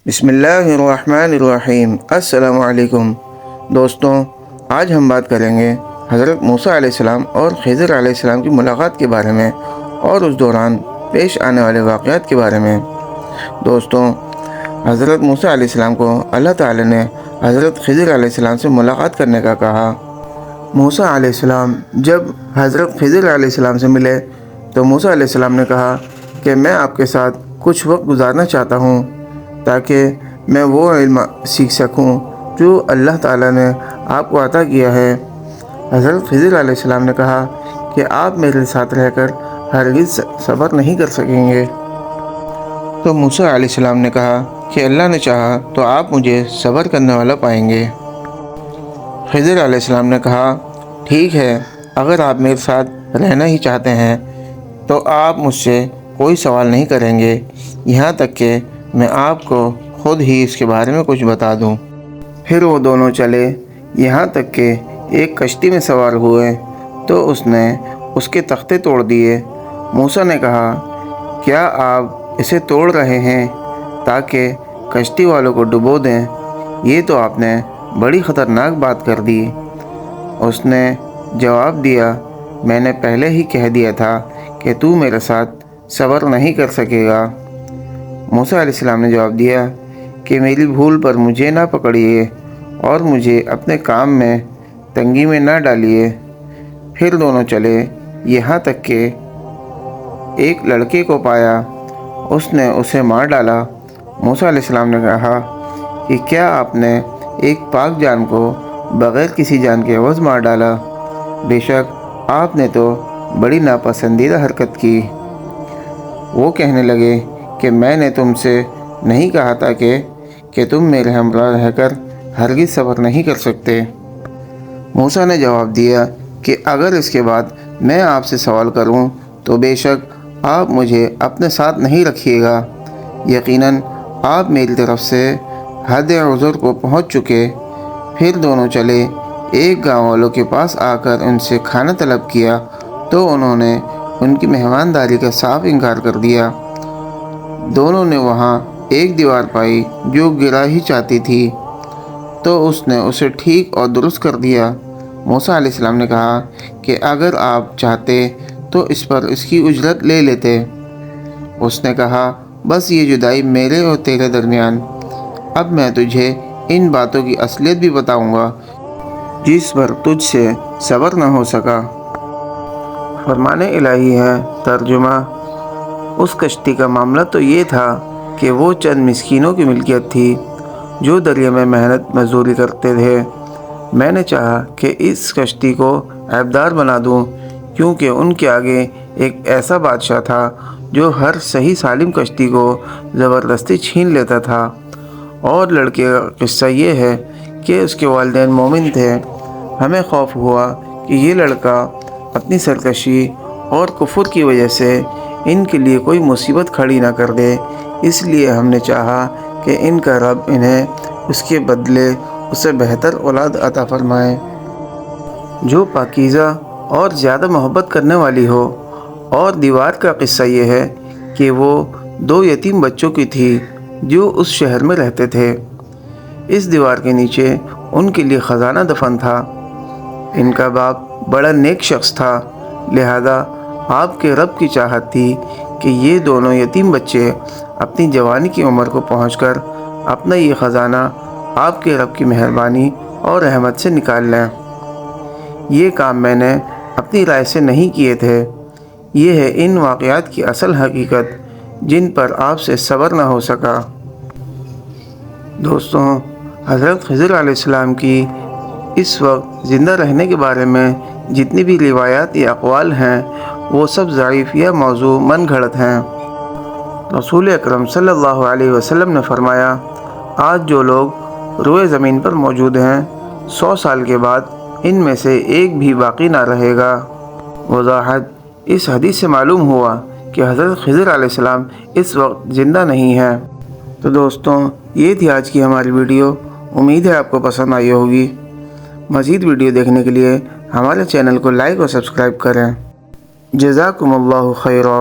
بسم اللہ الرحمن الرحیم۔ السلام علیکم دوستوں، آج ہم بات کریں گے حضرت موسیٰ علیہ السلام اور خضر علیہ السلام کی ملاقات کے بارے میں اور اس دوران پیش آنے والے واقعات کے بارے میں۔ دوستوں، حضرت موسیٰ علیہ السلام کو اللہ تعالی نے حضرت خضر علیہ السلام سے ملاقات کرنے کا کہا۔ موسیٰ علیہ السلام جب حضرت خضر علیہ السلام سے ملے تو موسیٰ علیہ السلام نے کہا کہ میں آپ کے ساتھ کچھ وقت گزارنا چاہتا ہوں تاکہ میں وہ علم سیکھ سکوں جو اللہ تعالیٰ نے آپ کو عطا کیا ہے۔ حضرت خضر علیہ السلام نے کہا کہ آپ میرے ساتھ رہ کر ہرگز صبر نہیں کر سکیں گے۔ تو موسیٰ علیہ السلام نے کہا کہ اللہ نے چاہا تو آپ مجھے صبر کرنے والا پائیں گے۔ خضر علیہ السلام نے کہا ٹھیک ہے، اگر آپ میرے ساتھ رہنا ہی چاہتے ہیں تو آپ مجھ سے کوئی سوال نہیں کریں گے یہاں تک کہ میں آپ کو خود ہی اس کے بارے میں کچھ بتا دوں۔ پھر وہ دونوں چلے یہاں تک کہ ایک کشتی میں سوار ہوئے تو اس نے اس کے تختے توڑ دیے۔ موسیٰ نے کہا کیا آپ اسے توڑ رہے ہیں تاکہ کشتی والوں کو ڈبو دیں؟ یہ تو آپ نے بڑی خطرناک بات کر دی۔ اس نے جواب دیا میں نے پہلے ہی کہہ دیا تھا کہ تو میرے ساتھ صبر نہیں کر سکے گا۔ موسیٰ علیہ السلام نے جواب دیا کہ میری بھول پر مجھے نہ پکڑیے اور مجھے اپنے کام میں تنگی میں نہ ڈالیے۔ پھر دونوں چلے یہاں تک کہ ایک لڑکے کو پایا، اس نے اسے مار ڈالا۔ موسیٰ علیہ السلام نے کہا کہ کیا آپ نے ایک پاک جان کو بغیر کسی جان کے عوض مار ڈالا؟ بے شک آپ نے تو بڑی ناپسندیدہ حرکت کی۔ وہ کہنے لگے کہ میں نے تم سے نہیں کہا تھا کہ تم میرے ہمراہ رہ کر ہرگز صبر نہیں کر سکتے؟ موسیٰ نے جواب دیا کہ اگر اس کے بعد میں آپ سے سوال کروں تو بے شک آپ مجھے اپنے ساتھ نہیں رکھیے گا۔ یقیناً آپ میری طرف سے حد عذر کو پہنچ چکے۔ پھر دونوں چلے ایک گاؤں والوں کے پاس آ کر ان سے کھانا طلب کیا تو انہوں نے ان کی مہمانداری کا صاف انکار کر دیا۔ دونوں نے وہاں ایک دیوار پائی جو گرا ہی چاہتی تھی تو اس نے اسے ٹھیک اور درست کر دیا۔ موسیٰ علیہ السلام نے کہا کہ اگر آپ چاہتے تو اس پر اس کی اجرت لے لیتے۔ اس نے کہا بس یہ جدائی میرے اور تیرے درمیان۔ اب میں تجھے ان باتوں کی اصلیت بھی بتاؤں گا جس پر تجھ سے صبر نہ ہو سکا۔ فرمان الہی ہے۔ ترجمہ: اس کشتی کا معاملہ تو یہ تھا کہ وہ چند مسکینوں کی ملکیت تھی جو دریا میں محنت مزدوری کرتے تھے۔ میں نے چاہا کہ اس کشتی کو عیبدار بنا دوں کیونکہ ان کے آگے ایک ایسا بادشاہ تھا جو ہر صحیح سالم کشتی کو زبردستی چھین لیتا تھا۔ اور لڑکے کا قصہ یہ ہے کہ اس کے والدین مومن تھے۔ ہمیں خوف ہوا کہ یہ لڑکا اپنی سرکشی اور کفر کی وجہ سے ان کے لیے کوئی مصیبت کھڑی نہ کر دے، اس لیے ہم نے چاہا کہ ان کا رب انہیں اس کے بدلے اسے بہتر اولاد عطا فرمائے جو پاکیزہ اور زیادہ محبت کرنے والی ہو۔ اور دیوار کا قصہ یہ ہے کہ وہ دو یتیم بچوں کی تھی جو اس شہر میں رہتے تھے۔ اس دیوار کے نیچے ان کے لیے خزانہ دفن تھا۔ ان کا باپ بڑا نیک شخص تھا، لہذا آپ کے رب کی چاہت تھی کہ یہ دونوں یتیم بچے اپنی جوانی کی عمر کو پہنچ کر اپنا یہ خزانہ آپ کے رب کی مہربانی اور رحمت سے نکال لیں۔ یہ کام میں نے اپنی رائے سے نہیں کیے تھے۔ یہ ہے ان واقعات کی اصل حقیقت جن پر آپ سے صبر نہ ہو سکا۔ دوستوں، حضرت خضر علیہ السلام کی اس وقت زندہ رہنے کے بارے میں جتنی بھی روایات یا اقوال ہیں وہ سب ضعیف یا موضوع من گھڑت ہیں۔ رسول اکرم صلی اللہ علیہ وسلم نے فرمایا آج جو لوگ روئے زمین پر موجود ہیں 100 سال کے بعد ان میں سے ایک بھی باقی نہ رہے گا۔ وضاحت: اس حدیث سے معلوم ہوا کہ حضرت خضر علیہ السلام اس وقت زندہ نہیں ہیں۔ تو دوستوں، یہ تھی آج کی ہماری ویڈیو۔ امید ہے آپ کو پسند آئی ہوگی۔ مزید ویڈیو دیکھنے کے لیے ہمارے چینل کو لائک اور سبسکرائب کریں۔ جزاکم اللہ خیرا۔